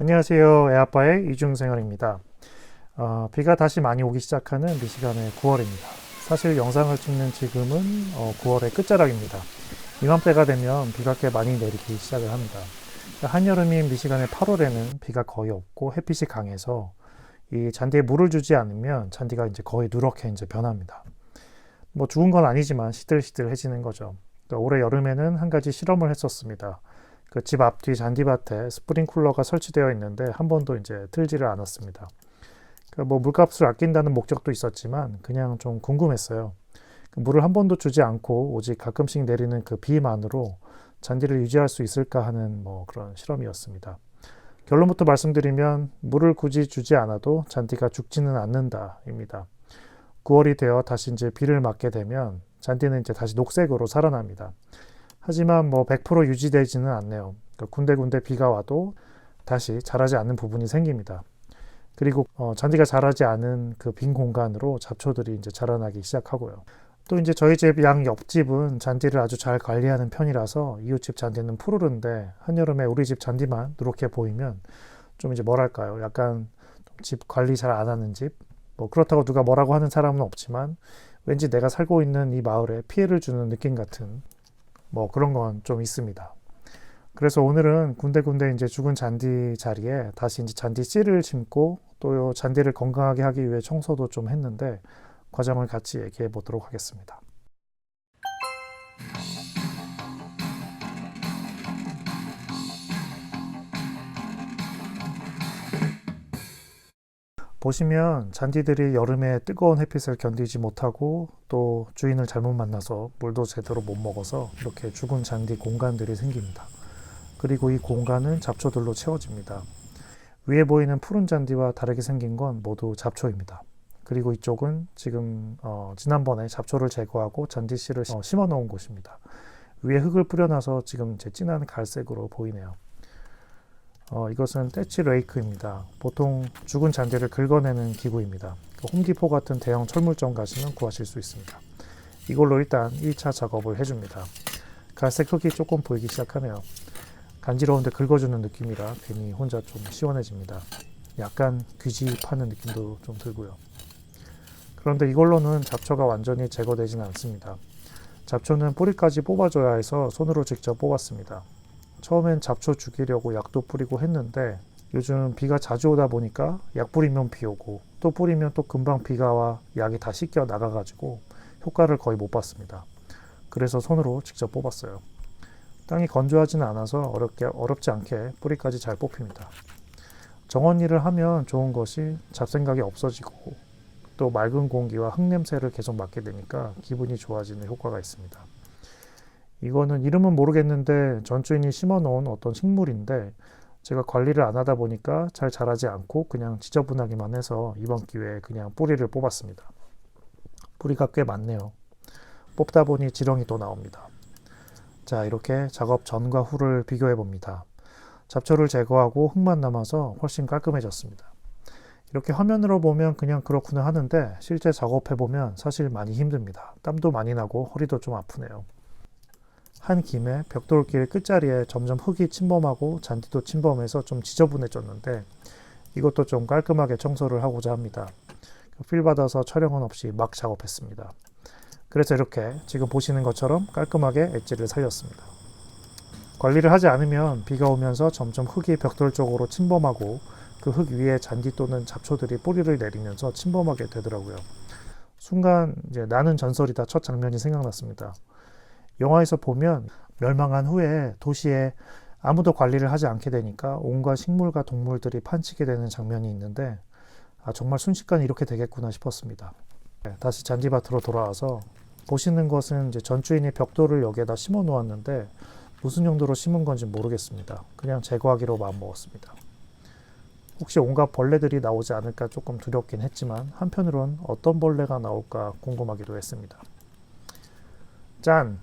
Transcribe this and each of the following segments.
안녕하세요. 애아빠의 이중생활입니다. 비가 다시 많이 오기 시작하는 미시간의 9월입니다. 사실 영상을 찍는 지금은 9월의 끝자락입니다. 이맘때가 되면 비가 꽤 많이 내리기 시작을 합니다. 한여름인 미시간의 8월에는 비가 거의 없고 햇빛이 강해서 이 잔디에 물을 주지 않으면 잔디가 이제 거의 누렇게 이제 변합니다. 뭐 죽은 건 아니지만 시들시들해지는 거죠. 그러니까 올해 여름에는 한 가지 실험을 했었습니다. 그 집 앞뒤 잔디밭에 스프링쿨러가 설치되어 있는데 한 번도 이제 틀지를 않았습니다. 그러니까 뭐 물값을 아낀다는 목적도 있었지만 그냥 좀 궁금했어요. 물을 한 번도 주지 않고 오직 가끔씩 내리는 그 비만으로 잔디를 유지할 수 있을까 하는 뭐 그런 실험이었습니다. 결론부터 말씀드리면 물을 굳이 주지 않아도 잔디가 죽지는 않는다입니다. 9월이 되어 다시 이제 비를 맞게 되면 잔디는 이제 다시 녹색으로 살아납니다. 하지만 뭐 100% 유지되지는 않네요. 그러니까 군데군데 비가 와도 다시 자라지 않는 부분이 생깁니다. 그리고 잔디가 자라지 않은 그 빈 공간으로 잡초들이 이제 자라나기 시작하고요. 또 이제 저희 집 양 옆집은 잔디를 아주 잘 관리하는 편이라서 이웃집 잔디는 푸르른데 한여름에 우리 집 잔디만 누렇게 보이면 좀 이제 뭐랄까요? 약간 집 관리 잘 안 하는 집? 뭐 그렇다고 누가 뭐라고 하는 사람은 없지만 왠지 내가 살고 있는 이 마을에 피해를 주는 느낌 같은 뭐 그런 건 좀 있습니다. 그래서 오늘은 군데군데 이제 죽은 잔디 자리에 다시 이제 잔디 씨를 심고 또 잔디를 건강하게 하기 위해 청소도 좀 했는데 과정을 같이 얘기해 보도록 하겠습니다. 보시면 잔디들이 여름에 뜨거운 햇빛을 견디지 못하고 또 주인을 잘못 만나서 물도 제대로 못 먹어서 이렇게 죽은 잔디 공간들이 생깁니다. 그리고 이 공간은 잡초들로 채워집니다. 위에 보이는 푸른 잔디와 다르게 생긴 건 모두 잡초입니다. 그리고 이쪽은 지금 지난번에 잡초를 제거하고 잔디씨를 심어 놓은 곳입니다. 위에 흙을 뿌려놔서 지금 제 진한 갈색으로 보이네요. 이것은 떼치 레이크입니다. 보통 죽은 잔디를 긁어내는 기구입니다. 홈디포 같은 대형 철물점 가시면 구하실 수 있습니다. 이걸로 일단 1차 작업을 해줍니다. 갈색 흙이 조금 보이기 시작하네요. 간지러운데 긁어주는 느낌이라 괜히 혼자 좀 시원해집니다. 약간 귀지 파는 느낌도 좀 들고요. 그런데 이걸로는 잡초가 완전히 제거되지는 않습니다. 잡초는 뿌리까지 뽑아줘야 해서 손으로 직접 뽑았습니다. 처음엔 잡초 죽이려고 약도 뿌리고 했는데 요즘 비가 자주 오다 보니까 약 뿌리면 비 오고 또 뿌리면 또 금방 비가 와 약이 다 씻겨 나가가지고 효과를 거의 못 봤습니다. 그래서 손으로 직접 뽑았어요. 땅이 건조하지는 않아서 어렵지 않게 뿌리까지 잘 뽑힙니다. 정원일을 하면 좋은 것이 잡생각이 없어지고 또 맑은 공기와 흙냄새를 계속 맡게 되니까 기분이 좋아지는 효과가 있습니다. 이거는 이름은 모르겠는데 전주인이 심어놓은 어떤 식물인데 제가 관리를 안 하다 보니까 잘 자라지 않고 그냥 지저분하기만 해서 이번 기회에 그냥 뿌리를 뽑았습니다. 뿌리가 꽤 많네요. 뽑다 보니 지렁이 또 나옵니다. 자, 이렇게 작업 전과 후를 비교해 봅니다. 잡초를 제거하고 흙만 남아서 훨씬 깔끔해졌습니다. 이렇게 화면으로 보면 그냥 그렇구나 하는데 실제 작업해 보면 사실 많이 힘듭니다. 땀도 많이 나고 허리도 좀 아프네요. 한 김에 벽돌길 끝자리에 점점 흙이 침범하고 잔디도 침범해서 좀 지저분해졌는데 이것도 좀 깔끔하게 청소를 하고자 합니다. 필 받아서 촬영은 없이 막 작업했습니다. 그래서 이렇게 지금 보시는 것처럼 깔끔하게 엣지를 살렸습니다. 관리를 하지 않으면 비가 오면서 점점 흙이 벽돌 쪽으로 침범하고 그 흙 위에 잔디 또는 잡초들이 뿌리를 내리면서 침범하게 되더라고요. 순간 이제 나는 전설이다 첫 장면이 생각났습니다. 영화에서 보면 멸망한 후에 도시에 아무도 관리를 하지 않게 되니까 온갖 식물과 동물들이 판치게 되는 장면이 있는데 정말 순식간에 이렇게 되겠구나 싶었습니다. 다시 잔디밭으로 돌아와서 보시는 것은 이제 전주인이 벽돌을 여기에다 심어 놓았는데 무슨 용도로 심은 건지 모르겠습니다. 그냥 제거하기로 마음먹었습니다. 혹시 온갖 벌레들이 나오지 않을까 조금 두렵긴 했지만 한편으론 어떤 벌레가 나올까 궁금하기도 했습니다. 짠!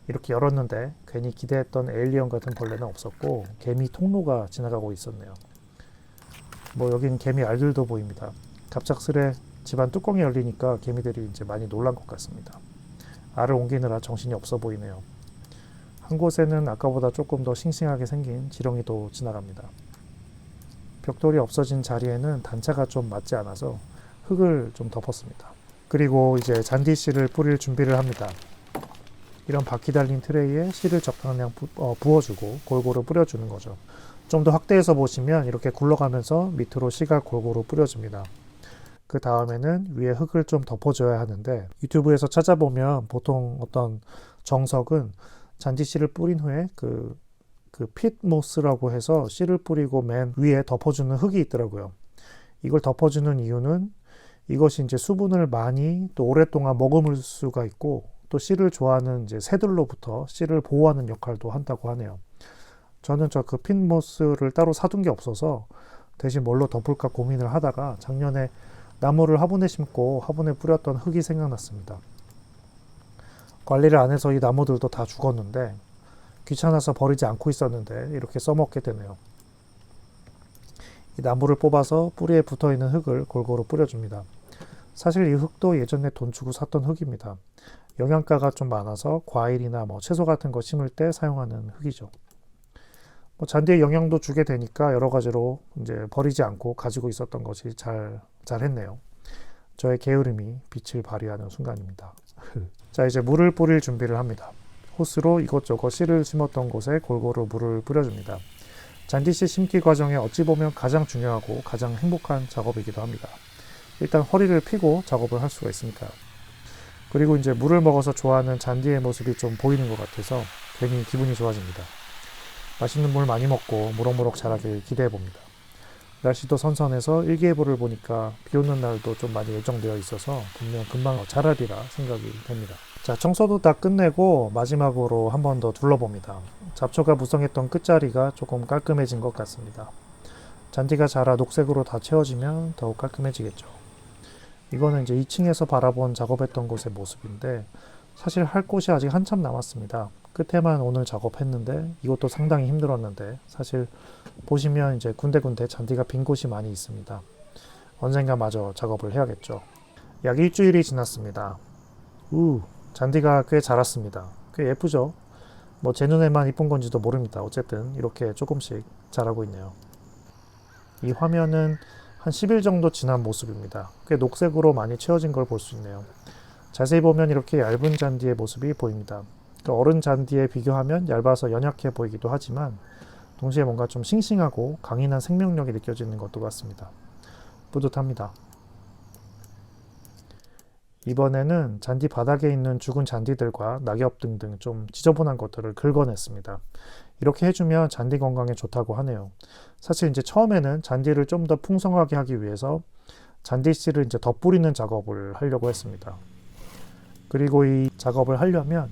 이렇게 열었는데 괜히 기대했던 에일리언 같은 벌레는 없었고 개미 통로가 지나가고 있었네요. 뭐 여긴 개미 알들도 보입니다. 갑작스레 집안 뚜껑이 열리니까 개미들이 이제 많이 놀란 것 같습니다. 알을 옮기느라 정신이 없어 보이네요. 한 곳에는 아까보다 조금 더 싱싱하게 생긴 지렁이도 지나갑니다. 벽돌이 없어진 자리에는 단차가 좀 맞지 않아서 흙을 좀 덮었습니다. 그리고 이제 잔디씨를 뿌릴 준비를 합니다. 이런 바퀴 달린 트레이에 씨를 적당량 부어주고 골고루 뿌려주는 거죠. 좀 더 확대해서 보시면 이렇게 굴러가면서 밑으로 씨가 골고루 뿌려집니다. 그 다음에는 위에 흙을 좀 덮어줘야 하는데, 유튜브에서 찾아보면 보통 어떤 정석은 잔디씨를 뿌린 후에 그 핏모스라고 해서 씨를 뿌리고 맨 위에 덮어주는 흙이 있더라고요. 이걸 덮어주는 이유는 이것이 이제 수분을 많이 또 오랫동안 머금을 수가 있고, 또 씨를 좋아하는 이제 새들로부터 씨를 보호하는 역할도 한다고 하네요. 저는 그 핏모스를 따로 사둔 게 없어서 대신 뭘로 덮을까 고민을 하다가 작년에 나무를 화분에 심고 화분에 뿌렸던 흙이 생각났습니다. 관리를 안 해서 이 나무들도 다 죽었는데 귀찮아서 버리지 않고 있었는데 이렇게 써먹게 되네요. 이 나무를 뽑아서 뿌리에 붙어있는 흙을 골고루 뿌려줍니다. 사실 이 흙도 예전에 돈 주고 샀던 흙입니다. 영양가가 좀 많아서 과일이나 채소 같은 거 심을 때 사용하는 흙이죠. 잔디에 영양도 주게 되니까 여러 가지로 이제 버리지 않고 가지고 있었던 것이 잘했네요. 저의 게으름이 빛을 발휘하는 순간입니다. 자, 이제 물을 뿌릴 준비를 합니다. 호스로 이것저것 씨를 심었던 곳에 골고루 물을 뿌려줍니다. 잔디씨 심기 과정에 어찌 보면 가장 중요하고 가장 행복한 작업이기도 합니다. 일단 허리를 펴고 작업을 할 수가 있으니까요. 그리고 이제 물을 먹어서 좋아하는 잔디의 모습이 좀 보이는 것 같아서 괜히 기분이 좋아집니다. 맛있는 물 많이 먹고 무럭무럭 자라길 기대해 봅니다. 날씨도 선선해서 일기예보를 보니까 비 오는 날도 좀 많이 예정되어 있어서 분명 금방 자라리라 생각이 됩니다. 자, 청소도 다 끝내고 마지막으로 한 번 더 둘러봅니다. 잡초가 무성했던 끝자리가 조금 깔끔해진 것 같습니다. 잔디가 자라 녹색으로 다 채워지면 더욱 깔끔해지겠죠. 이거는 이제 2층에서 바라본 작업했던 곳의 모습인데 사실 할 곳이 아직 한참 남았습니다. 끝에만 오늘 작업했는데 이것도 상당히 힘들었는데 사실 보시면 이제 군데군데 잔디가 빈 곳이 많이 있습니다. 언젠가 마저 작업을 해야겠죠. 약 일주일이 지났습니다. 잔디가 꽤 자랐습니다. 꽤 예쁘죠? 제 눈에만 이쁜 건지도 모릅니다. 어쨌든 이렇게 조금씩 자라고 있네요. 이 화면은 한 10일 정도 지난 모습입니다. 꽤 녹색으로 많이 채워진 걸 볼 수 있네요. 자세히 보면 이렇게 얇은 잔디의 모습이 보입니다. 어른 잔디에 비교하면 얇아서 연약해 보이기도 하지만 동시에 뭔가 좀 싱싱하고 강인한 생명력이 느껴지는 것도 같습니다. 뿌듯합니다. 이번에는 잔디 바닥에 있는 죽은 잔디들과 낙엽 등등 좀 지저분한 것들을 긁어냈습니다. 이렇게 해주면 잔디 건강에 좋다고 하네요. 사실 이제 처음에는 잔디를 좀 더 풍성하게 하기 위해서 잔디씨를 이제 덧뿌리는 작업을 하려고 했습니다. 그리고 이 작업을 하려면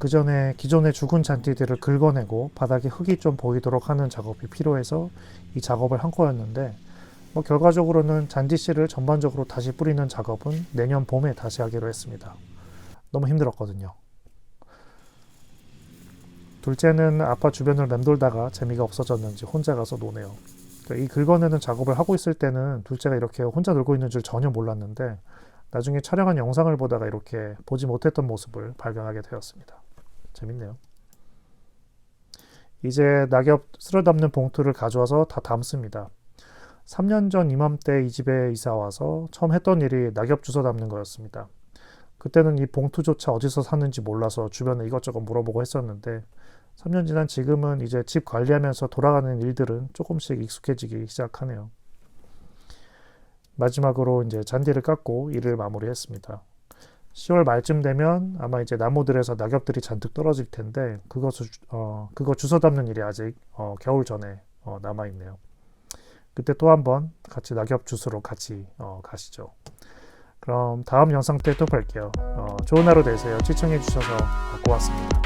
그 전에 기존의 죽은 잔디들을 긁어내고 바닥에 흙이 좀 보이도록 하는 작업이 필요해서 이 작업을 한 거였는데 결과적으로는 잔디씨를 전반적으로 다시 뿌리는 작업은 내년 봄에 다시 하기로 했습니다. 너무 힘들었거든요. 둘째는 아빠 주변을 맴돌다가 재미가 없어졌는지 혼자 가서 노네요. 이 긁어내는 작업을 하고 있을 때는 둘째가 이렇게 혼자 놀고 있는 줄 전혀 몰랐는데 나중에 촬영한 영상을 보다가 이렇게 보지 못했던 모습을 발견하게 되었습니다. 재밌네요. 이제 낙엽 쓸어 담는 봉투를 가져와서 다 담습니다. 3년 전 이맘때 이 집에 이사 와서 처음 했던 일이 낙엽 주워 담는 거였습니다. 그때는 이 봉투조차 어디서 샀는지 몰라서 주변에 이것저것 물어보고 했었는데 3년 지난 지금은 이제 집 관리하면서 돌아가는 일들은 조금씩 익숙해지기 시작하네요. 마지막으로 이제 잔디를 깎고 일을 마무리했습니다. 10월 말쯤 되면 아마 이제 나무들에서 낙엽들이 잔뜩 떨어질 텐데 그거 주워 담는 일이 아직 겨울 전에 남아있네요. 그때 또 한번 같이 낙엽 주스러 같이 가시죠. 그럼 다음 영상 때 또 뵐게요. 좋은 하루 되세요. 시청해 주셔서 고맙습니다.